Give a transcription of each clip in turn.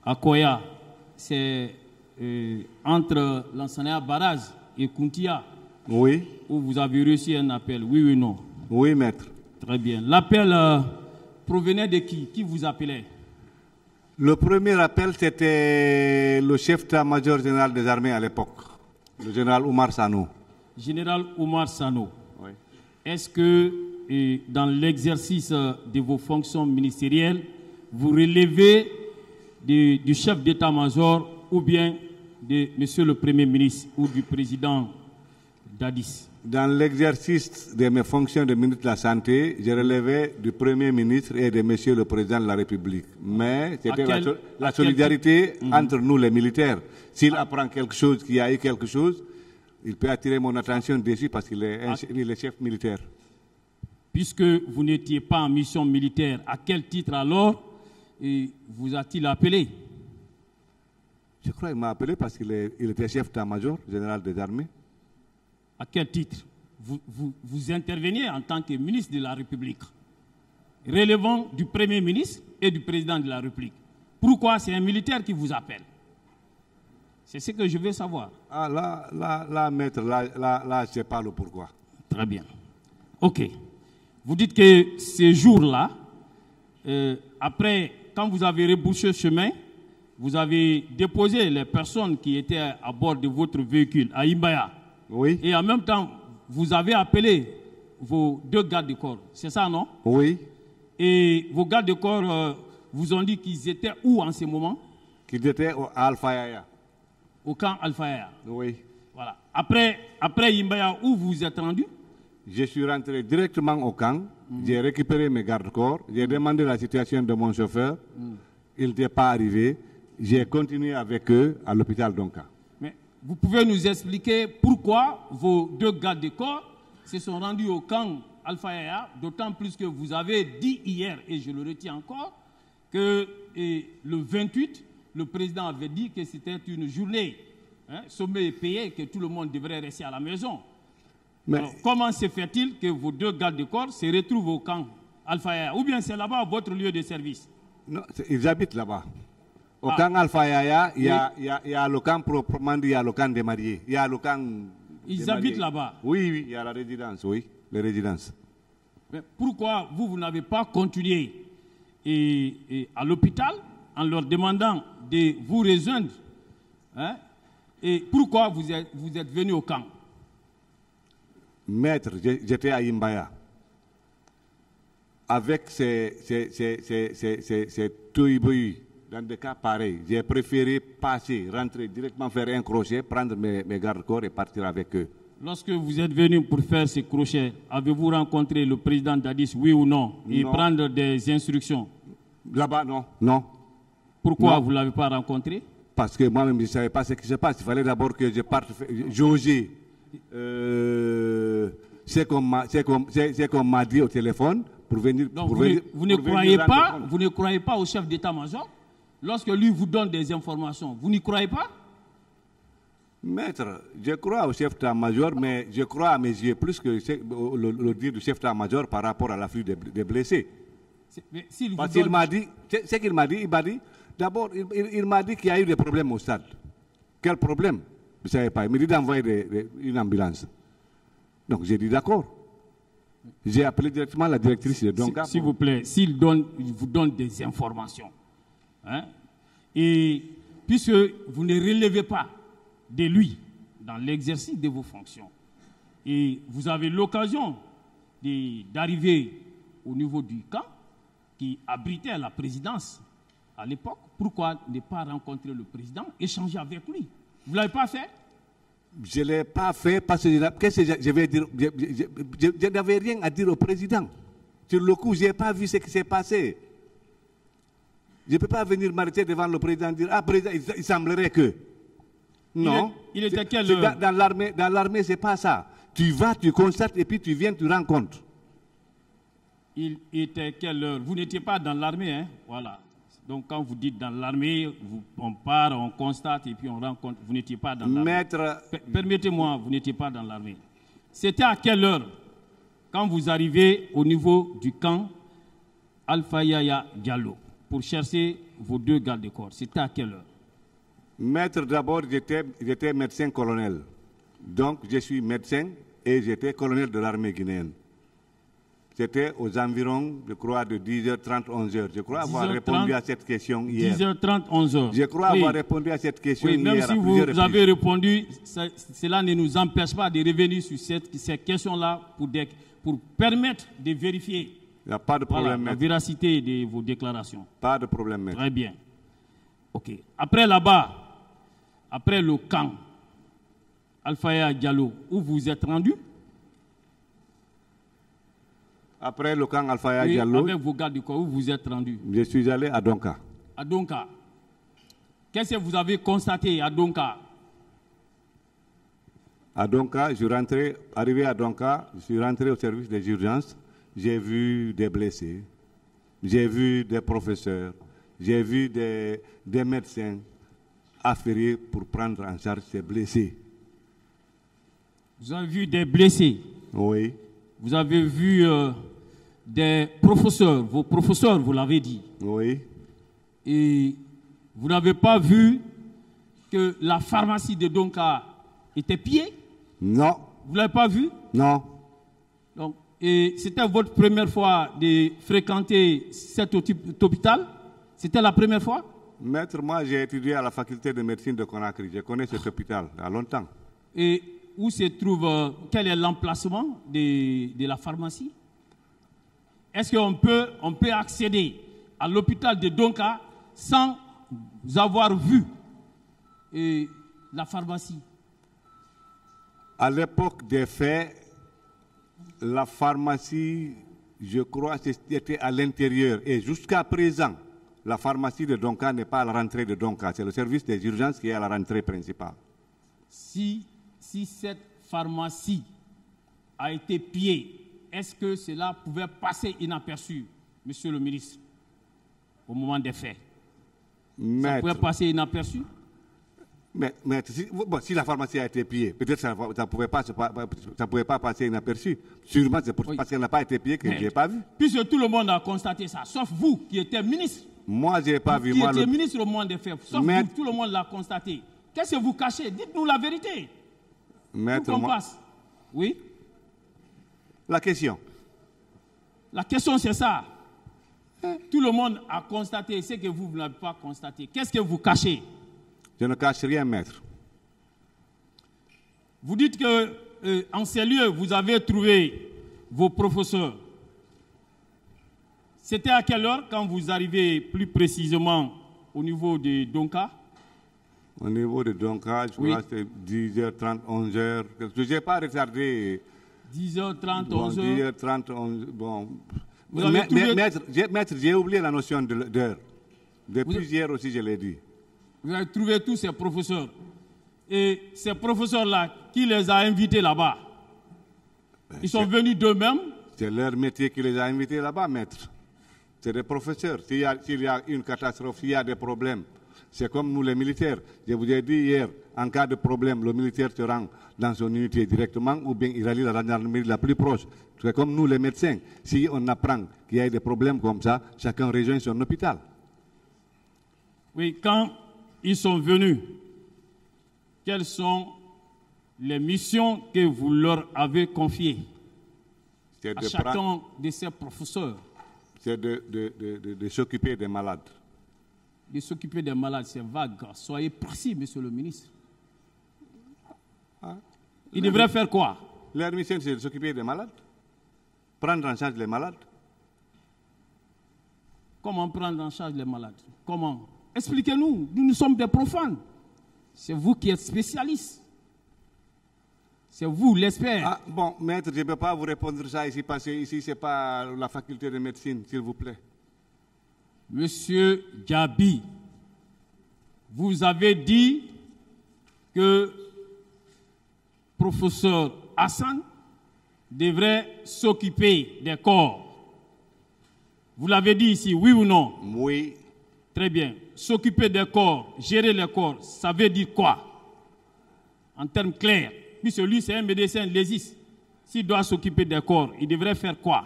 à Koya, c'est entre l'enseignant Baraz et Kuntia. Oui. Où vous avez reçu un appel, oui ou non? Oui, maître. Très bien. L'appel provenait de qui? Qui vous appelait? Le premier appel, c'était le chef d'état-major général des armées à l'époque, le général Oumar Sano. Général Oumar Sano. Oui. Est-ce que dans l'exercice de vos fonctions ministérielles, vous relevez du chef d'état-major ou bien de monsieur le Premier ministre ou du président Dadis? Dans l'exercice de mes fonctions de ministre de la Santé, je relevais du Premier ministre et de monsieur le Président de la République. Mais c'était la solidarité entre nous, les militaires. S'il apprend quelque chose, qu'il y a eu quelque chose, il peut attirer mon attention dessus parce qu'il est chef militaire. Puisque vous n'étiez pas en mission militaire, à quel titre alors vous a-t-il appelé? Je crois qu'il m'a appelé parce qu'il était chef d'état-major général des armées. À quel titre? Vous interveniez en tant que ministre de la République, relevant du Premier ministre et du Président de la République. Pourquoi c'est un militaire qui vous appelle? C'est ce que je veux savoir. Ah, là, maître, là, je sais pas le pourquoi. Très bien. OK. Vous dites que ces jours-là, après, quand vous avez rebroussé chemin, vous avez déposé les personnes qui étaient à bord de votre véhicule à Imbaya. Oui. Et en même temps, vous avez appelé vos 2 gardes de corps. C'est ça, non? Oui. Et vos gardes de corps vous ont dit qu'ils étaient où en ce moment? Qu'ils étaient à Alpha Yaya. Au camp Alpha Yaya. Oui. Voilà. Après Imbaya, où vous êtes rendu? Je suis rentré directement au camp. J'ai récupéré mes gardes-corps. J'ai demandé la situation de mon chauffeur. Il n'était pas arrivé. J'ai continué avec eux à l'hôpital d'Onka. Vous pouvez nous expliquer pourquoi vos 2 gardes de corps se sont rendus au camp Alpha Yaya, d'autant plus que vous avez dit hier, et je le retiens encore, que le 28, le président avait dit que c'était une journée, sommet et payé, que tout le monde devrait rester à la maison. Mais alors, comment se fait-il que vos 2 gardes de corps se retrouvent au camp Alpha Yaya? Ou bien c'est là-bas votre lieu de service? Non, ils habitent là-bas. Au camp Alpha Yaya, il y a le camp proprement dit, il y a le camp des mariés. Il y a le camp. Ils habitent là-bas? Oui, il y a la résidence, oui, les résidences. Mais pourquoi vous n'avez pas continué à l'hôpital en leur demandant de vous rejoindre? Et pourquoi vous êtes venu au camp? Maître, j'étais à Imbaya. Avec ces touibouis, dans des cas pareils, j'ai préféré passer, rentrer directement, faire un crochet, prendre mes gardes-corps et partir avec eux. Lorsque vous êtes venu pour faire ces crochets, avez-vous rencontré le président Dadis, oui ou non, et prendre des instructions? Là-bas, non. Non. Pourquoi vous ne l'avez pas rencontré? Parce que moi-même, je ne savais pas ce qui se passe. Il fallait d'abord que je parte jauger c'est qu'on m'a dit au téléphone pour venir. Donc vous ne croyez pas au chef d'état-major? Lorsque lui vous donne des informations, vous n'y croyez pas? Maître, je crois au chef d'état-major, mais je crois à mes yeux plus que le dire du chef d'état-major par rapport à l'afflux des blessés. Parce qu'il m'a dit, ce qu'il m'a dit, d'abord, il m'a dit qu'il y a eu des problèmes au stade. Quel problème? Vous ne savez pas. Il m'a dit d'envoyer une ambulance. Donc j'ai dit d'accord. J'ai appelé directement la directrice de Donka. S'il vous plaît, il vous donne des informations, et puisque vous ne relevez pas de lui dans l'exercice de vos fonctions, et vous avez l'occasion d'arriver au niveau du camp qui abritait la présidence à l'époque, pourquoi ne pas rencontrer le président, échanger avec lui? Vous ne l'avez pas fait? Je ne l'ai pas fait parce que je vais dire, je n'avais rien à dire au président. Sur le coup, je n'ai pas vu ce qui s'est passé. Je ne peux pas venir m'arrêter devant le président et dire, ah, président, il semblerait que. Non. Il était quelle heure? Dans l'armée, ce n'est pas ça. Tu vas, tu constates et puis tu viens, tu rencontres. Il était quelle heure? Vous n'étiez pas dans l'armée, hein? Voilà. Donc quand vous dites dans l'armée, on part, on constate et puis on rencontre. Vous n'étiez pas dans l'armée. Maître... Permettez-moi, vous n'étiez pas dans l'armée. C'était à quelle heure quand vous arrivez au niveau du camp Alpha Yaya Diallo pour chercher vos 2 gardes du corps? C'était à quelle heure? Maître, d'abord, j'étais médecin colonel. Donc, je suis médecin et j'étais colonel de l'armée guinéenne. C'était aux environs, je crois, de 10h30, 11h. Je crois avoir répondu à cette question hier. 10h30, 11h. Je crois avoir répondu à cette question hier. Même si vous avez répondu, cela ne nous empêche pas de revenir sur ces questions-là pour permettre de vérifier Il n'y a pas de problème, la véracité de vos déclarations. Pas de problème, maître. Très bien. OK. Après là-bas, après le camp, Alpha Yaya Diallo, où vous êtes rendu? Après le camp Alpha Yaya Diallo, avec vos gardes du corps, où vous êtes rendu? Je suis allé à Donka. À Donka. Qu'est-ce que vous avez constaté à Donka? À Donka, arrivé à Donka, je suis rentré au service des urgences. J'ai vu des blessés, j'ai vu des professeurs, j'ai vu des médecins affairés pour prendre en charge ces blessés. Vous avez vu des blessés? Oui. Vous avez vu des professeurs, vos professeurs, vous l'avez dit. Oui. Et vous n'avez pas vu que la pharmacie de Donka était pillée? Non. Vous ne l'avez pas vu? Non. Donc, et c'était votre première fois de fréquenter cet hôpital? C'était la première fois? Maître, moi j'ai étudié à la faculté de médecine de Conakry. Je connais cet hôpital il y a longtemps. Et où se trouve, quel est l'emplacement de la pharmacie? Est-ce qu'on peut accéder à l'hôpital de Donka sans avoir vu la pharmacie? À l'époque des faits, la pharmacie, je crois, était à l'intérieur. Et jusqu'à présent, la pharmacie de Donka n'est pas à la rentrée de Donka. C'est le service des urgences qui est à la rentrée principale. Si cette pharmacie a été pillée, est-ce que cela pouvait passer inaperçu, monsieur le ministre, au moment des faits? Maître, ça pouvait passer inaperçu? Maître, si la pharmacie a été pillée, peut-être ça ne pouvait pas passer inaperçu. Sûrement, c'est parce qu'elle n'a pas été pillée que je n'ai pas vu. Puisque tout le monde a constaté ça, sauf vous qui étiez ministre. Moi, je n'ai pas vu. Qui étiez ministre au moment des faits, sauf vous, tout le monde l'a constaté. Qu'est-ce que vous cachez? Dites-nous la vérité. Maître, passe. Oui? La question. La question, c'est ça. Tout le monde a constaté ce que vous n'avez pas constaté. Qu'est-ce que vous cachez? Je ne cache rien, maître. Vous dites que en ces lieux, vous avez trouvé vos professeurs. C'était à quelle heure quand vous arrivez plus précisément au niveau de Donka? Au niveau de Donka, je crois que c'est 10h30, 11h. Je n'ai pas retardé. 10h30, 11h. 10h30, 11h. Bon. Maître, j'ai oublié la notion d'heure. Depuis hier aussi, je l'ai dit. Vous avez trouvé tous ces professeurs. Et ces professeurs-là, qui les a invités là-bas? Ils sont venus d'eux-mêmes? C'est leur métier qui les a invités là-bas, maître. C'est des professeurs. S'il y a une catastrophe, s'il y a des problèmes, c'est comme nous les militaires. Je vous ai dit hier, en cas de problème, le militaire se rend dans son unité directement ou bien il rallie la gendarmerie la plus proche. C'est comme nous les médecins. Si on apprend qu'il y a des problèmes comme ça, chacun rejoint son hôpital. Oui, quand ils sont venus, quelles sont les missions que vous leur avez confiées à chacun de ces professeurs? C'est de s'occuper des malades. De s'occuper des malades, c'est vague. Soyez précis, monsieur le ministre. Ils devraient faire quoi? Leur mission, c'est de s'occuper des malades. Prendre en charge les malades. Comment prendre en charge les malades? Comment? Expliquez-nous. Nous sommes des profanes. C'est vous qui êtes spécialiste. C'est vous l'expert. Bon, maître, je ne peux pas vous répondre ça ici parce que ici, ce n'est pas la faculté de médecine, s'il vous plaît. Monsieur Diaby, vous avez dit que professeur Hassan devrait s'occuper des corps. Vous l'avez dit ici, oui ou non? Oui. Très bien. S'occuper des corps, gérer les corps, ça veut dire quoi? En termes clairs. Puisque lui, c'est un médecin légiste. S'il doit s'occuper des corps, il devrait faire quoi?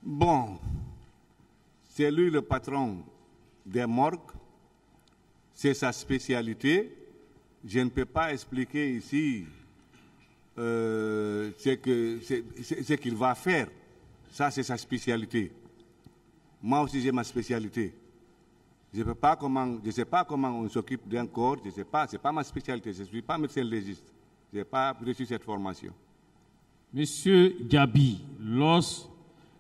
Bon. C'est lui le patron des morgues. C'est sa spécialité. Je ne peux pas expliquer ici ce qu'il va faire. Ça, c'est sa spécialité. Moi aussi, j'ai ma spécialité. Je ne sais pas comment on s'occupe d'un corps. Je ne sais pas. Ce n'est pas ma spécialité. Je ne suis pas médecin légiste. Je n'ai pas reçu cette formation. Monsieur Gabi,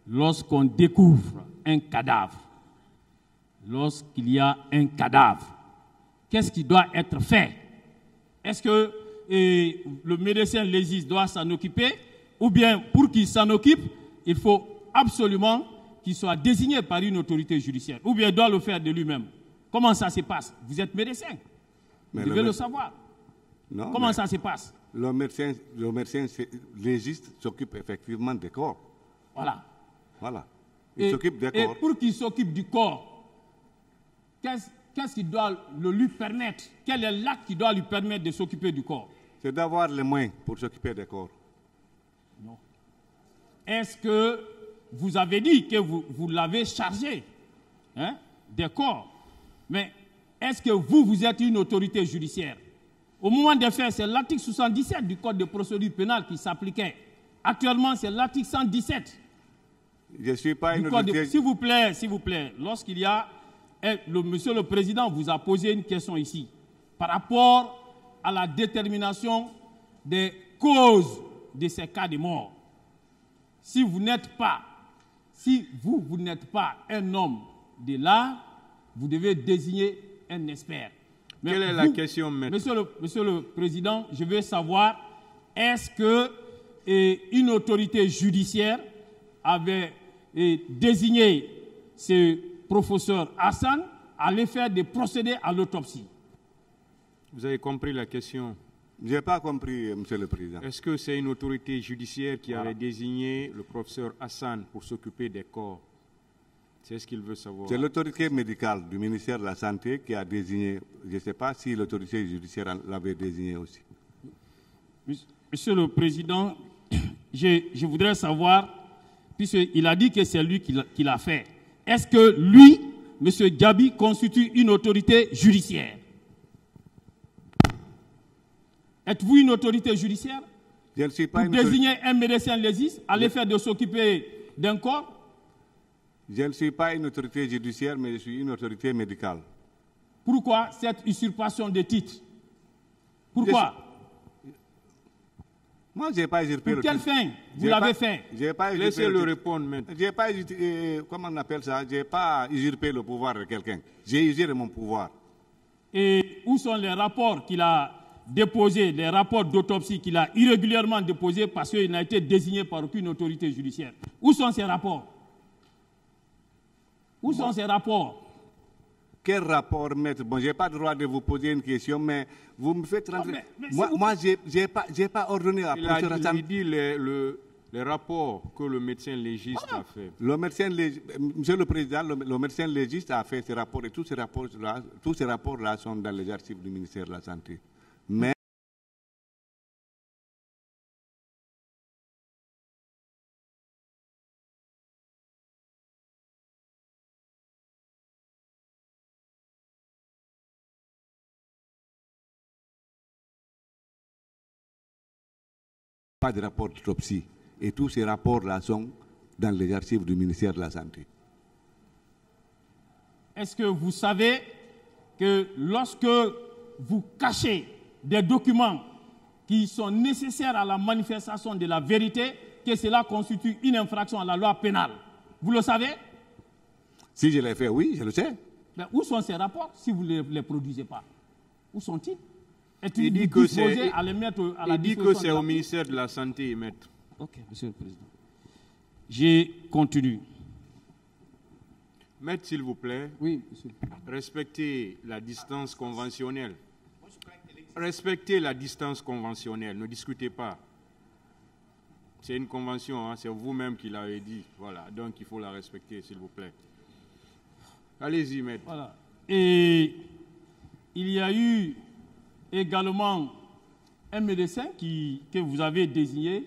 lorsqu'on découvre un cadavre, lorsqu'il y a un cadavre, qu'est-ce qui doit être fait? Est-ce que le médecin légiste doit s'en occuper? Ou bien, pour qu'il s'en occupe, il faut absolument qu'il soit désigné par une autorité judiciaire? Ou bien, il doit le faire de lui-même? Comment ça se passe? Vous êtes médecin. Vous devez le savoir. Non, comment ça se passe? Le médecin légiste s'occupe effectivement des corps. Voilà. Voilà. Il s'occupe des corps. Et pour qu'il s'occupe du corps, qu'est-ce qui doit lui permettre? Quel est l'acte qui doit lui permettre de s'occuper du corps? C'est d'avoir les moyens pour s'occuper des corps. Non. Est-ce que vous avez dit que vous l'avez chargé des corps? Mais est-ce que vous êtes une autorité judiciaire? Au moment des faits, c'est l'article 77 du Code de procédure pénale qui s'appliquait. Actuellement, c'est l'article 117. Je ne suis pas une autorité... S'il vous plaît, lorsqu'il y a... Monsieur le Président vous a posé une question ici par rapport à la détermination des causes de ces cas de mort. Si vous n'êtes pas un homme de l'art, vous devez désigner un expert. Mais quelle est la question, maître? Monsieur le Président, je veux savoir, est-ce que une autorité judiciaire avait désigné ce professeur Hassan à l'effet de procéder à l'autopsie? Vous avez compris la question? Je n'ai pas compris, Monsieur le Président. Est-ce que c'est une autorité judiciaire qui avait désigné le professeur Hassan pour s'occuper des corps? C'est ce qu'il veut savoir. C'est l'autorité médicale du ministère de la Santé qui a désigné. Je ne sais pas si l'autorité judiciaire l'avait désigné aussi. Monsieur le Président, je voudrais savoir, puisqu'il a dit que c'est lui qui l'a fait, est-ce que lui, M. Gabi, constitue une autorité judiciaire? Êtes-vous une autorité judiciaire? Je ne suis pas pour désigner un médecin légiste à l'effet de s'occuper d'un corps? Je ne suis pas une autorité judiciaire, mais je suis une autorité médicale. Pourquoi cette usurpation de titre? Pourquoi? Moi, je n'ai pas usurpé le titre. Pour quelle fin vous l'avez fait? Laissez-le répondre, maître. Je n'ai pas, comment on appelle ça? Je n'ai pas usurpé le pouvoir de quelqu'un. J'ai usurpé mon pouvoir. Et où sont les rapports qu'il a déposés, les rapports d'autopsie qu'il a irrégulièrement déposés parce qu'il n'a été désigné par aucune autorité judiciaire? Où sont ces rapports? Où sont ces rapports? Quel rapport, maître? Bon, je n'ai pas le droit de vous poser une question, mais vous me faites rentrer. Moi, je n'ai pas ordonné à professeur Hassan. Il dit les rapports que le médecin légiste a fait. Monsieur le Président, le médecin légiste a fait ces rapports et tous ces rapports-là sont dans les archives du ministère de la Santé. Mais pas de rapport d'autopsie. Et tous ces rapports-là sont dans les archives du ministère de la Santé. Est-ce que vous savez que lorsque vous cachez des documents qui sont nécessaires à la manifestation de la vérité, que cela constitue une infraction à la loi pénale? Vous le savez? Si je l'ai fait, oui, je le sais. Mais où sont ces rapports si vous ne les produisez pas? Où sont-ils? Il dit que c'est au ministère de la Santé, maître. Ok, Monsieur le Président. Je continue. Maître, s'il vous plaît. Oui, monsieur. Respectez la distance conventionnelle. Respectez la distance conventionnelle. Ne discutez pas. C'est une convention, hein, c'est vous-même qui l'avez dit. Voilà, donc il faut la respecter, s'il vous plaît. Allez-y, maître. Voilà. Et il y a eu également un médecin que vous avez désigné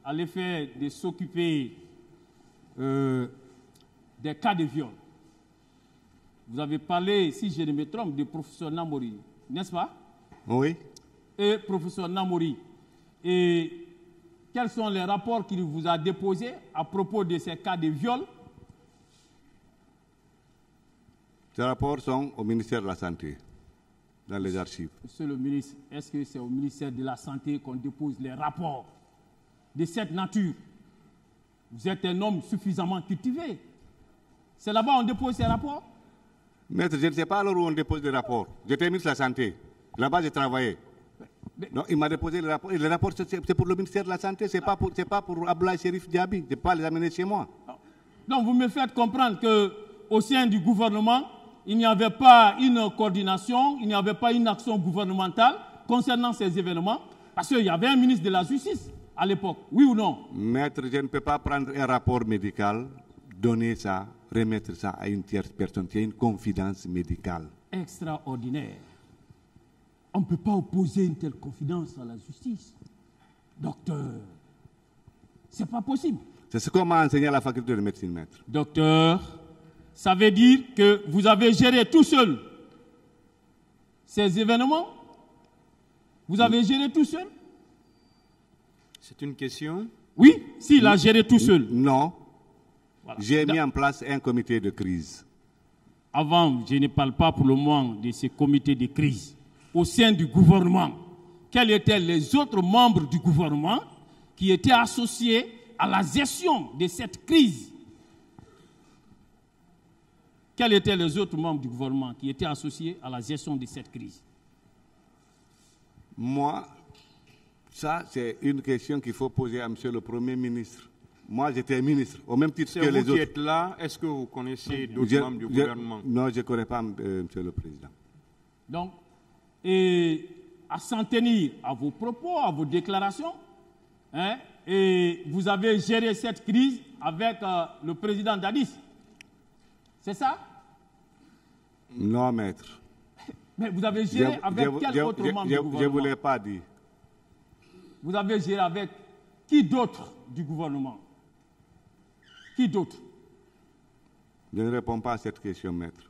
à l'effet de s'occuper des cas de viol. vous avez parlé, si je ne me trompe, de professeur Namori, n'est-ce pas? Oui. Et professeur Namori, et quels sont les rapports qu'il vous a déposés à propos de ces cas de viol? Ces rapports sont au ministère de la Santé, dans les archives. Monsieur le ministre, est-ce que c'est au ministère de la Santé qu'on dépose les rapports de cette nature? Vous êtes un homme suffisamment cultivé. C'est là-bas qu'on dépose ces rapports? Maître, je ne sais pas alors où on dépose les rapports. J'étais ministre de la Santé. Là-bas, j'ai travaillé. Non, il m'a déposé les rapports. Et les rapports, c'est pour le ministère de la Santé. Ce n'est pas pour Abdoulaye Chérif Diaby. Je ne vais pas les amener chez moi. Donc, vous me faites comprendre qu'au sein du gouvernement, il n'y avait pas une coordination, il n'y avait pas une action gouvernementale concernant ces événements, parce qu'il y avait un ministre de la Justice à l'époque, oui ou non? Maître, je ne peux pas prendre un rapport médical, donner ça, remettre ça à une tierce personne. C'est une confidence médicale. Extraordinaire. On ne peut pas opposer une telle confidence à la justice. Docteur, ce n'est pas possible. C'est ce qu'on m'a enseigné à la faculté de médecine, maître. Docteur, ça veut dire que vous avez géré tout seul ces événements? Vous avez géré tout seul? C'est une question? Oui, s'il a géré tout seul. Non. Voilà. J'ai mis en place un comité de crise. Avant, je ne parle pas pour le moment de ce comité de crise. Au sein du gouvernement, quels étaient les autres membres du gouvernement qui étaient associés à la gestion de cette crise? Quels étaient les autres membres du gouvernement qui étaient associés à la gestion de cette crise? Moi, ça, c'est une question qu'il faut poser à M. le Premier ministre. Moi, j'étais ministre, au même titre que les autres. C'est vous qui êtes là. Est-ce que vous connaissez d'autres membres du gouvernement? Non, je ne connais pas, M. le Président. Donc, et à s'en tenir à vos propos, à vos déclarations, hein, et vous avez géré cette crise avec le président Dadis. C'est ça? Non, maître. Mais vous avez géré avec quel autre membre du gouvernement? Je ne vous l'ai pas dit. Vous avez géré avec qui d'autre du gouvernement? Qui d'autre? Je ne réponds pas à cette question, maître.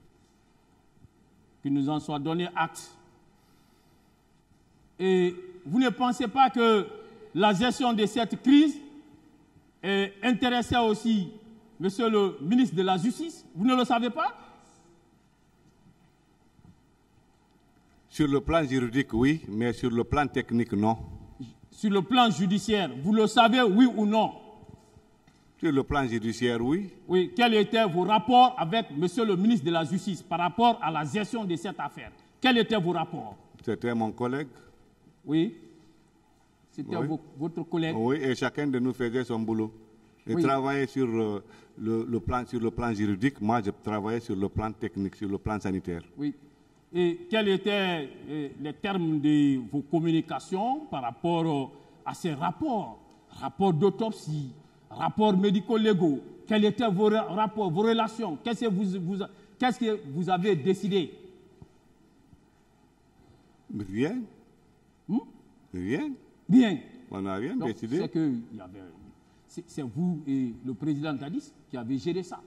Qu'il nous en soit donné acte. Et vous ne pensez pas que la gestion de cette crise intéressait aussi Monsieur le ministre de la Justice? Vous ne le savez pas? Sur le plan juridique, oui, mais sur le plan technique, non. Sur le plan judiciaire, vous le savez, oui ou non? Sur le plan judiciaire, oui. Oui, quels étaient vos rapports avec Monsieur le ministre de la Justice par rapport à la gestion de cette affaire? Quels étaient vos rapports? C'était mon collègue. Oui. C'était oui. Votre collègue. Oui, et chacun de nous faisait son boulot. Il oui. travaillait sur le plan juridique, moi je travaillais sur le plan technique, sur le plan sanitaire. Oui. Et quels étaient les termes de vos communications par rapport à ces rapports? Rapports d'autopsie, rapports médico-légaux. Quels étaient vos rapports, vos relations? Qu'est-ce que vous avez décidé? Rien. Rien. Rien. On n'a rien donc, décidé. C'est vous et le président Dadis qui avez géré ça.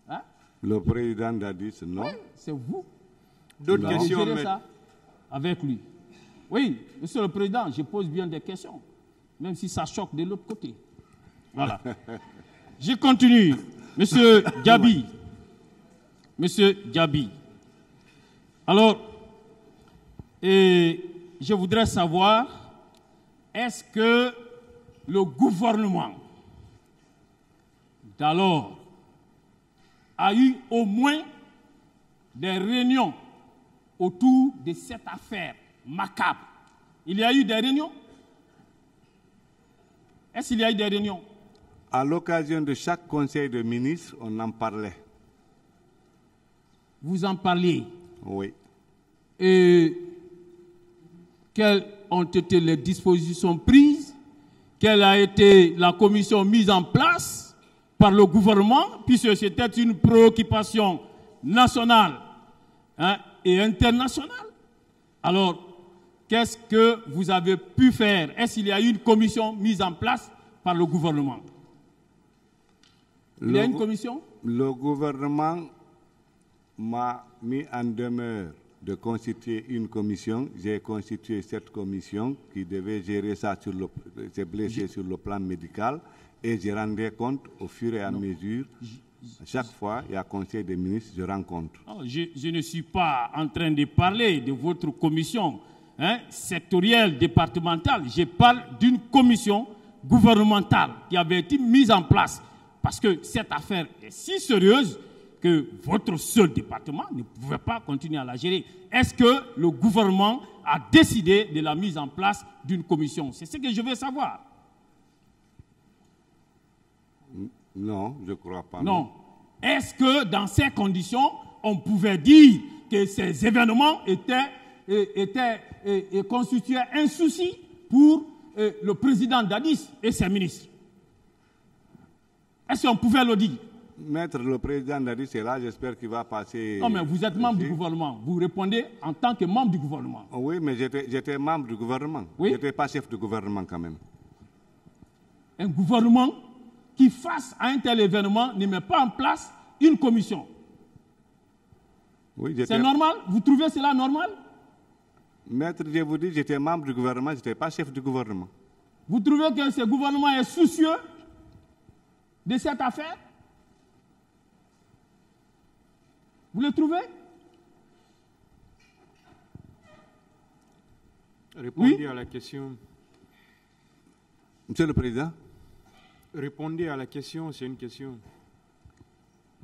Hein? Le président Dadis, non. Oui, c'est vous. D'autres questions, géré ça avec lui. Oui, monsieur le président, je pose bien des questions, même si ça choque de l'autre côté. Voilà. Je continue. Monsieur Diaby. Monsieur Diaby. Alors, je voudrais savoir, est-ce que le gouvernement d'alors a eu au moins des réunions autour de cette affaire macabre? Il y a eu des réunions? Est-ce qu'il y a eu des réunions? À l'occasion de chaque conseil de ministres, on en parlait. Vous en parliez? Oui. Et quelles ont été les dispositions prises? Quelle a été la commission mise en place par le gouvernement, puisque c'était une préoccupation nationale et internationale? Alors, qu'est-ce que vous avez pu faire? Est-ce qu'il y a eu une commission mise en place par le gouvernement? Il y a une commission? Le gouvernement m'a mis en demeure de constituer une commission. J'ai constitué cette commission qui devait gérer ça ces blessés sur le plan médical, et je rendais compte au fur et à mesure. Chaque fois, il y a un conseil des ministres, je rencontre. Je ne suis pas en train de parler de votre commission sectorielle, départementale. Je parle d'une commission gouvernementale qui avait été mise en place parce que cette affaire est si sérieuse que votre seul département ne pouvait pas continuer à la gérer. Est-ce que le gouvernement a décidé de la mise en place d'une commission? C'est ce que je veux savoir. Non, je ne crois pas. Non. Est-ce que dans ces conditions, on pouvait dire que ces événements constituaient un souci pour le président Dadis et ses ministres? Est-ce qu'on pouvait le dire? Maître, le président Dadis est là, j'espère qu'il va passer... Non, mais vous êtes membre du gouvernement. Vous répondez en tant que membre du gouvernement. Oui, mais j'étais membre du gouvernement. Oui? Je n'étais pas chef du gouvernement quand même. Un gouvernement qui, face à un tel événement, ne met pas en place une commission. Oui, c'est normal? Vous trouvez cela normal? Maître, je vous dis, j'étais membre du gouvernement, je n'étais pas chef du gouvernement. Vous trouvez que ce gouvernement est soucieux de cette affaire? Vous le trouvez? Répondez à la question. Monsieur le Président. Répondez à la question, c'est une question.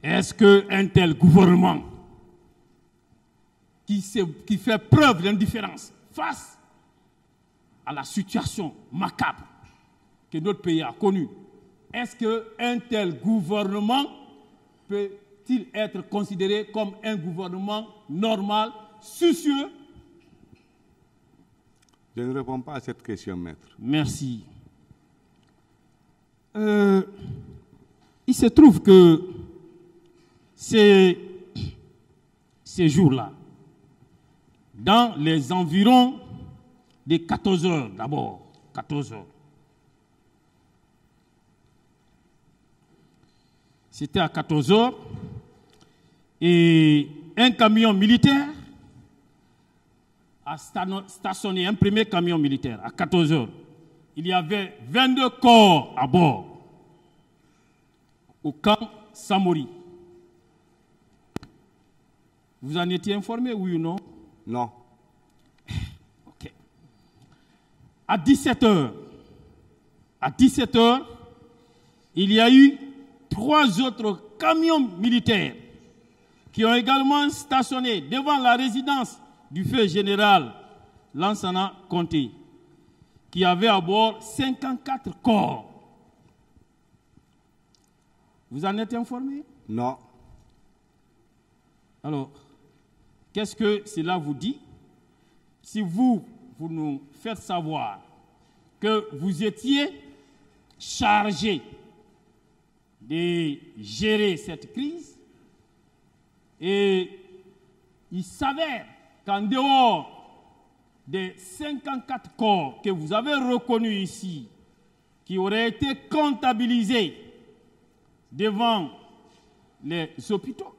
Est-ce qu'un tel gouvernement qui fait preuve d'indifférence face à la situation macabre que notre pays a connue, est-ce qu'un tel gouvernement peut-il être considéré comme un gouvernement normal, soucieux? Je ne réponds pas à cette question, maître. Merci. Il se trouve que ces jours-là, dans les environs de 14 heures d'abord, 14 heures, c'était à 14 heures, et un camion militaire a stationné, un premier camion militaire à 14 heures. Il y avait 22 corps à bord au camp Samori. Vous en étiez informé, oui ou non? Non. Ok. À 17h, il y a eu 3 autres camions militaires qui ont également stationné devant la résidence du feu général Lansana Conté, qui avait à bord 54 corps. Vous en êtes informé? Non. Alors, qu'est-ce que cela vous dit? Si vous nous faites savoir que vous étiez chargé de gérer cette crise, et il s'avère qu'en dehors des 54 corps que vous avez reconnus ici, qui auraient été comptabilisés devant les hôpitaux,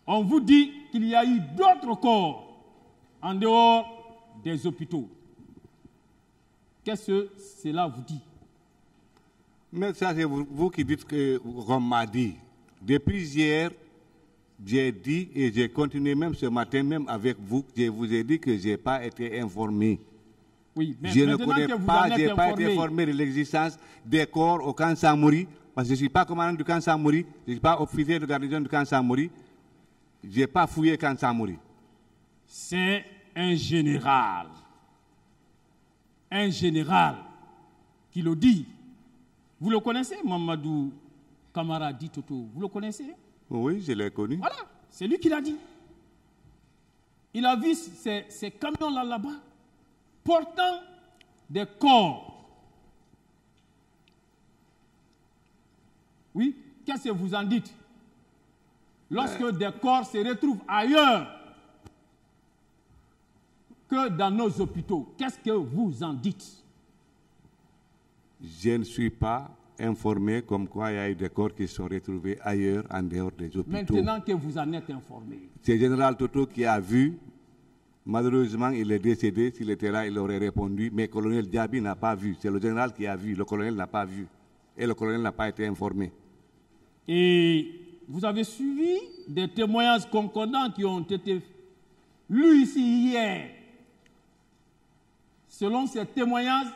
on vous dit qu'il y a eu d'autres corps en dehors des hôpitaux. Qu'est-ce que cela vous dit? Mais ça, c'est vous qui dites qu'on m'a dit. Depuis hier, j'ai dit et j'ai continué même ce matin, même avec vous, je vous ai dit que je n'ai pas été informé. Oui, mais je ne connais pas, je n'ai pas été informé de l'existence des corps au camp Samori, parce que je ne suis pas commandant du camp Samori, je ne suis pas officier de garnison du camp Samori, je n'ai pas fouillé le camp Samori. C'est un général qui le dit. Vous le connaissez, Mamadou Kamara Di Toto? Vous le connaissez? Oui, je l'ai connu. Voilà, c'est lui qui l'a dit. Il a vu ces camions-là là-bas, portant des corps. Oui, qu'est-ce que vous en dites? Lorsque des corps se retrouvent ailleurs que dans nos hôpitaux, qu'est-ce que vous en dites? Je ne suis pas informé comme quoi il y a eu des corps qui sont retrouvés ailleurs, en dehors des hôpitaux. Maintenant que vous en êtes informé. C'est le général Toto qui a vu. Malheureusement, il est décédé. S'il était là, il aurait répondu. Mais le colonel Diaby n'a pas vu. C'est le général qui a vu. Le colonel n'a pas vu. Et le colonel n'a pas été informé. Et vous avez suivi des témoignages concordants qui ont été lus ici hier. Selon ces témoignages,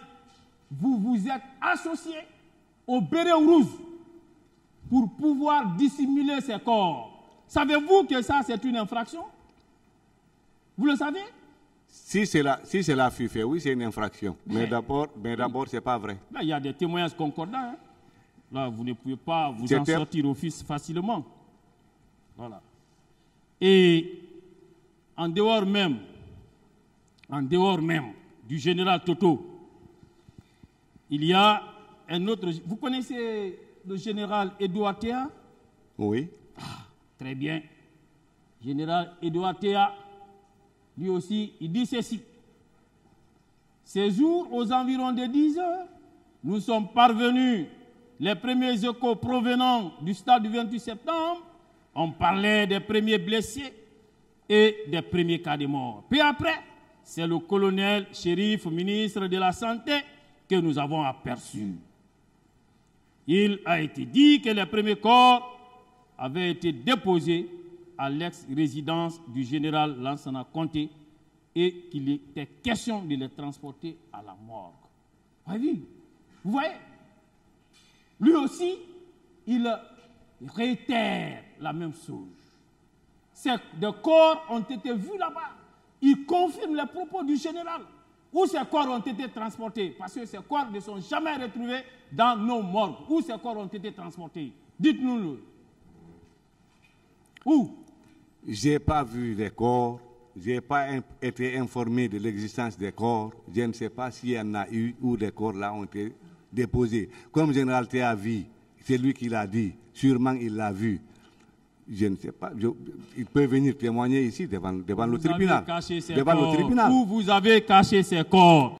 vous vous êtes associé au béret rouge pour pouvoir dissimuler ces corps. Savez-vous que ça, c'est une infraction? Vous le savez? Si cela fut fait, oui, c'est une infraction. Mais d'abord, ce n'est pas vrai. Là, il y a des témoignages concordants. Hein. Là, vous ne pouvez pas vous en sortir au fils facilement. Voilà. Et en dehors même du général Toto, il y a un autre... Vous connaissez le général Edouard Théa? Oui. Ah, très bien. Général Edouard Théa, lui aussi, il dit ceci. Ces jours, aux environs de 10 heures, nous sommes parvenus, les premiers échos provenant du stade du 28 septembre, on parlait des premiers blessés et des premiers cas de mort. Puis après, c'est le colonel Chérif, ministre de la Santé, que nous avons aperçu. Il a été dit que les premiers corps avaient été déposés à l'ex-résidence du général Lansana Conté et qu'il était question de les transporter à la morgue. Vous voyez? Lui aussi, il réitère la même chose. Des corps ont été vus là-bas. Il confirme les propos du général. Où ces corps ont été transportés? Parce que ces corps ne sont jamais retrouvés dans nos morgues. Où ces corps ont été transportés? Dites-nous-le. Où? Je n'ai pas vu les corps. Je n'ai pas été informé de l'existence des corps. Je ne sais pas s'il y en a eu où des corps là ont été déposés. Comme le général Théa vu, c'est lui qui l'a dit. Sûrement il l'a vu. Je ne sais pas. Il peut venir témoigner ici devant le tribunal. Où vous avez caché ces corps?